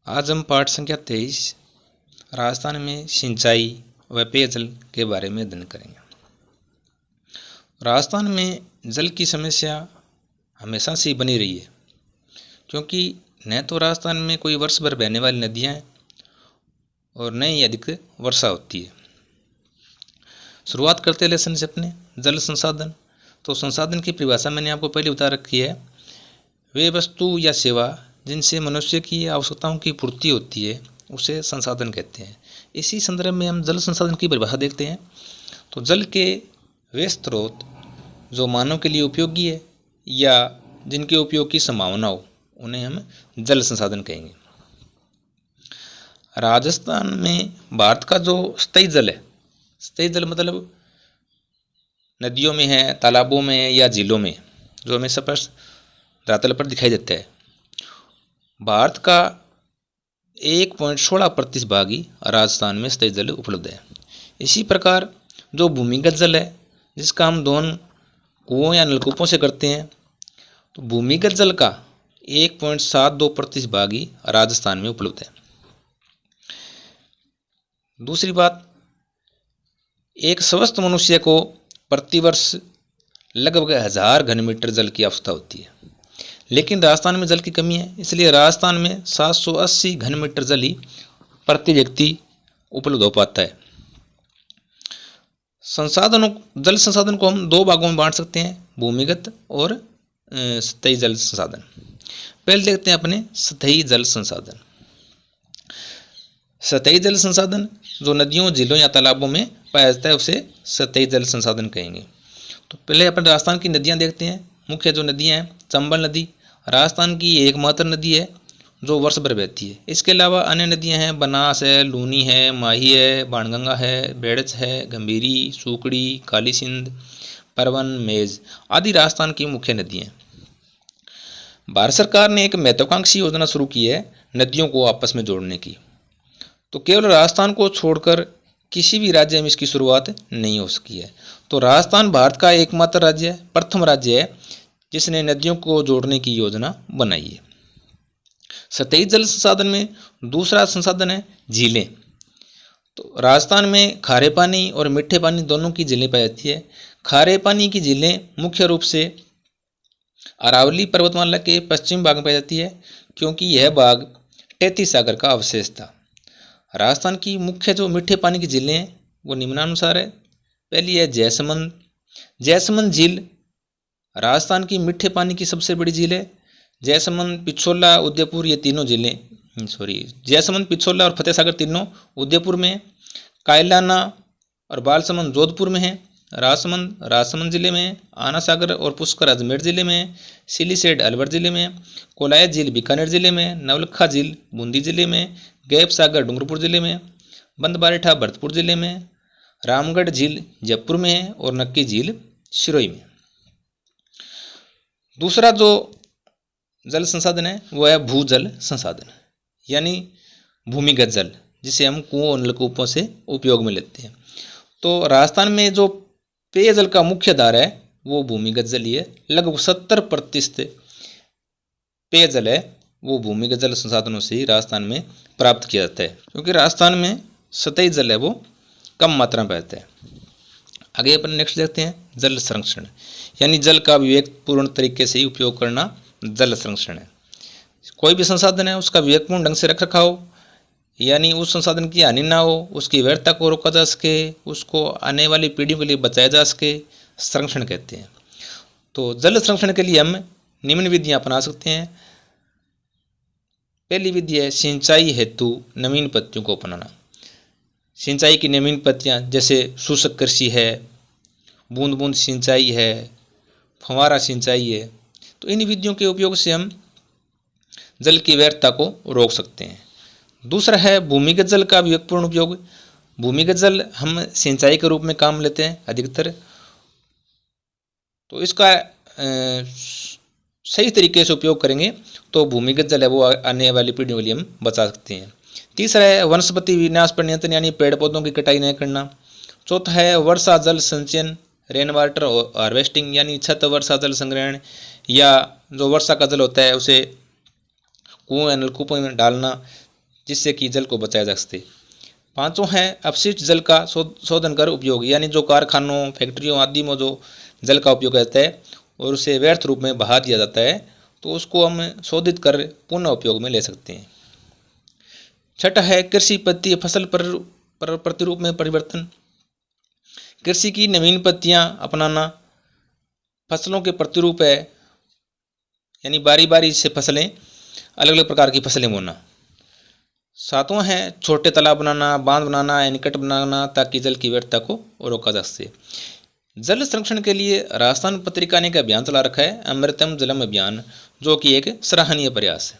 आज हम पाठ संख्या 23 राजस्थान में सिंचाई व पेयजल के बारे में अध्ययन करेंगे। राजस्थान में जल की समस्या हमेशा से बनी रही है, क्योंकि न तो राजस्थान में कोई वर्ष भर बहने वाली नदियाँ हैं और न ही अधिक वर्षा होती है। शुरुआत करते हैं लेसन से अपने जल संसाधन। तो संसाधन की परिभाषा मैंने आपको पहले बता रखी है। वे वस्तु या सेवा जिनसे मनुष्य की आवश्यकताओं की पूर्ति होती है उसे संसाधन कहते हैं। इसी संदर्भ में हम जल संसाधन की परिभाषा देखते हैं। तो जल के वे स्रोत जो मानव के लिए उपयोगी है या जिनके उपयोग की संभावना हो उन्हें हम जल संसाधन कहेंगे। राजस्थान में भारत का जो स्थायी जल है, स्थायी जल मतलब नदियों में है, तालाबों में है या झीलों में, जो हमें स्पष्ट धरातल पर दिखाई देता है, भारत का 1.16% भाग ही राजस्थान में स्थायी जल उपलब्ध है। इसी प्रकार जो भूमिगत जल है, जिसका हम दोहन कुओं या नलकूपों से करते हैं, तो भूमिगत जल का 1.72% भाग ही राजस्थान में उपलब्ध है। दूसरी बात, एक स्वस्थ मनुष्य को प्रतिवर्ष लगभग 1000 घन मीटर जल की आवश्यकता होती है, लेकिन राजस्थान में जल की कमी है, इसलिए राजस्थान में 780 घन मीटर जल ही प्रति व्यक्ति उपलब्ध हो पाता है। जल संसाधन को हम दो भागों में बांट सकते हैं, भूमिगत और स्थायी जल संसाधन। पहले देखते हैं अपने स्थायी जल संसाधन। स्थायी जल संसाधन जो नदियों, झीलों या तालाबों में पाया जाता है उसे स्थायी जल संसाधन कहेंगे। तो पहले अपन राजस्थान की नदियां देखते हैं। मुख्य जो नदियां हैं, चंबल नदी राजस्थान की एकमात्र नदी है जो वर्ष भर बहती है। इसके अलावा अन्य नदियां हैं, बनास है, लूनी है, माही है, बाणगंगा है, बेड़च है, गंभीरी, सूकड़ी, काली सिंध, परवन, मेज आदि राजस्थान की मुख्य नदियां हैं। भारत सरकार ने एक महत्वाकांक्षी योजना शुरू की है नदियों को आपस में जोड़ने की। तो केवल राजस्थान को छोड़कर किसी भी राज्य में इसकी शुरुआत नहीं हो सकी है। तो राजस्थान भारत का एकमात्र राज्य है, प्रथम राज्य है जिसने नदियों को जोड़ने की योजना बनाई है। सतही जल संसाधन में दूसरा संसाधन है झीलें। तो राजस्थान में खारे पानी और मीठे पानी दोनों की झीलें पाई जाती है। खारे पानी की झीलें मुख्य रूप से अरावली पर्वतमाला के पश्चिम भाग में पाई जाती है, क्योंकि यह भाग तैतीस सागर का अवशेष था। राजस्थान की मुख्य जो मीठे पानी की झीलें हैं वो निम्नानुसार है। पहली है जयसमंद। जयसमंद झील राजस्थान की मीठे पानी की सबसे बड़ी झील है। जयसमंद, पिछोला, उदयपुर ये तीनों झीलें जयसमंद, पिछोला और फतेह सागर तीनों उदयपुर में, कायलाना और बालसमंद जोधपुर में है। राजसमंद जिले में, आना सागर और पुष्कर अजमेर जिले में, सिलीसेड अलवर जिले में, कोलायत झील बीकानेर जिले में, नवलखा झील बूंदी जिले में, गैप सागर डूंगरपुर जिले में, बंदबारेठा भरतपुर जिले में, रामगढ़ झील जयपुर में है और नक्की झील सिरोही में। दूसरा जो जल संसाधन है वो है भूजल संसाधन, यानी भूमिगत जल, जिसे हम कुओं और नलकूपों से उपयोग में लेते हैं। तो राजस्थान में जो पेयजल का मुख्य आधार है वो भूमिगत जल ही है। लगभग 70% पेयजल है वो भूमिगत जल संसाधनों से ही राजस्थान में प्राप्त किया जाता है, क्योंकि राजस्थान में सतही जल है वो कम मात्रा में पाया जाता है। आगे अपन नेक्स्ट देखते हैं जल संरक्षण, यानी जल का विवेकपूर्ण तरीके से ही उपयोग करना जल संरक्षण है। कोई भी संसाधन है उसका विवेकपूर्ण ढंग से रख रखाव, यानी उस संसाधन की हानि ना हो, उसकी व्यर्थता को रोका जा सके, उसको आने वाली पीढ़ियों के लिए बचाया जा सके, संरक्षण कहते हैं। तो जल संरक्षण के लिए हम निम्न विधियां अपना सकते हैं। पहली विधि है सिंचाई हेतु नवीन पद्धतियों को अपनाना। सिंचाई की नवीन पद्धतियाँ जैसे शुष्क कृषि है, बूंद बूंद सिंचाई है, फव्वारा सिंचाई है। तो इन विधियों के उपयोग से हम जल की व्यर्थता को रोक सकते हैं। दूसरा है भूमिगत जल का विवेकपूर्ण उपयोग। भूमिगत जल हम सिंचाई के रूप में काम लेते हैं अधिकतर, तो इसका सही तरीके से उपयोग करेंगे तो भूमिगत जल है वो आने वाली पीढ़ियों के लिए हम बचा सकते हैं। तीसरा है वनस्पति विनाश पर नियंत्रण, यानी पेड़ पौधों की कटाई नहीं करना। चौथा है वर्षा जल संचयन, रेन वाटर हार्वेस्टिंग, यानी छत वर्षा जल संग्रहण, या जो वर्षा का जल होता है उसे कुएं नलकूपों में डालना। जिससे कि जल को बचाया जा सके। पाँचों है अपशिष्ट जल का शोधन कर उपयोग, यानी जो कारखानों फैक्ट्रियों आदि में जो जल का उपयोग रहता है और उसे व्यर्थ रूप में बहा दिया जाता है तो उसको हम शोधित कर पुनः उपयोग में ले सकते हैं। छठा है कृषि पद्धति फसल पर प्रतिरूप में परिवर्तन। कृषि की नवीन पद्धतियाँ अपनाना फसलों के प्रतिरूप है, यानी बारी बारी से फसलें अलग अलग प्रकार की फसलें बोना। सातवां है छोटे तालाब बनाना, बांध बनाना, एनीकट बनाना ताकि जल की व्यर्थता को रोका जा सके। जल संरक्षण के लिए राजस्थान पत्रिका ने एक अभियान चला रखा है, अमृतम जलम अभियान, जो कि एक सराहनीय प्रयास है।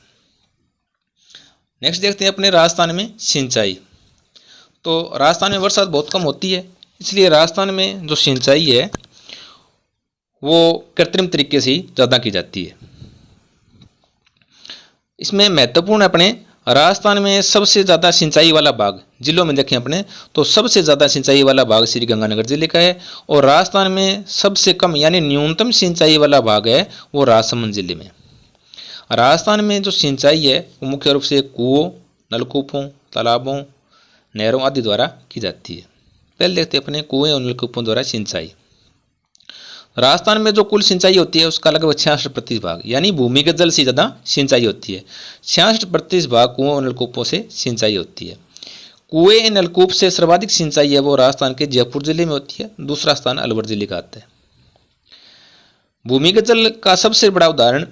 नेक्स्ट देखते हैं अपने राजस्थान में सिंचाई। तो राजस्थान में बरसात बहुत कम होती है, इसलिए राजस्थान में जो सिंचाई है वो कृत्रिम तरीके से ही ज़्यादा की जाती है। इसमें महत्वपूर्ण अपने राजस्थान में सबसे ज़्यादा सिंचाई वाला भाग जिलों में देखें अपने तो सबसे ज़्यादा सिंचाई वाला भाग श्री गंगानगर जिले का है, और राजस्थान में सबसे कम यानी न्यूनतम सिंचाई वाला भाग है वो राजसमंद जिले में। राजस्थान में जो सिंचाई है वो मुख्य रूप से कुओं, नलकूपों, तालाबों, नहरों आदि द्वारा की जाती है। पहले देखते हैं अपने कुएं और नलकूपों द्वारा सिंचाई। राजस्थान में जो कुल सिंचाई होती है उसका लगभग 66% भाग यानी भूमिगत जल से ज़्यादा सिंचाई होती है। 66% भाग कुओं और नलकूपों से सिंचाई होती है। कुएं नलकूप से सर्वाधिक सिंचाई है वो राजस्थान के जयपुर जिले में होती है, दूसरा स्थान अलवर जिले का आता है। भूमिगत जल का सबसे बड़ा उदाहरण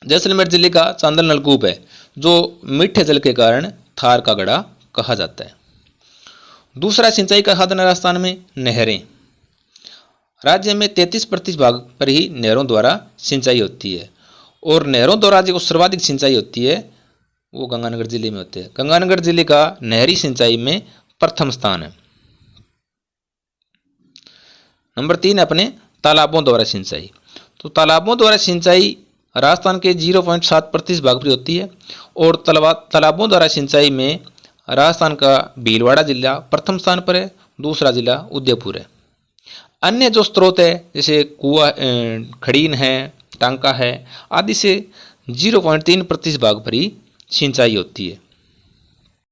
जैसलमेर जिले का चांदल नलकूप है, जो मीठे जल के कारण थार का गढ़ा कहा जाता है। दूसरा सिंचाई का साधन राजस्थान में नहरें। राज्य में 33% भाग पर ही नहरों द्वारा सिंचाई होती है, और नहरों द्वारा जो सर्वाधिक सिंचाई होती है वो गंगानगर जिले में होती है। गंगानगर जिले का नहरी सिंचाई में प्रथम स्थान है। नंबर 3 अपने तालाबों द्वारा सिंचाई। तो तालाबों द्वारा सिंचाई राजस्थान के 0.7% भाग पर होती है, और तालाबों द्वारा सिंचाई में राजस्थान का भीलवाड़ा जिला प्रथम स्थान पर है, दूसरा जिला उदयपुर है। अन्य जो स्रोत है जैसे कुआ, खड़ीन है, टांका है आदि से 0.3% भाग पर ही सिंचाई होती है।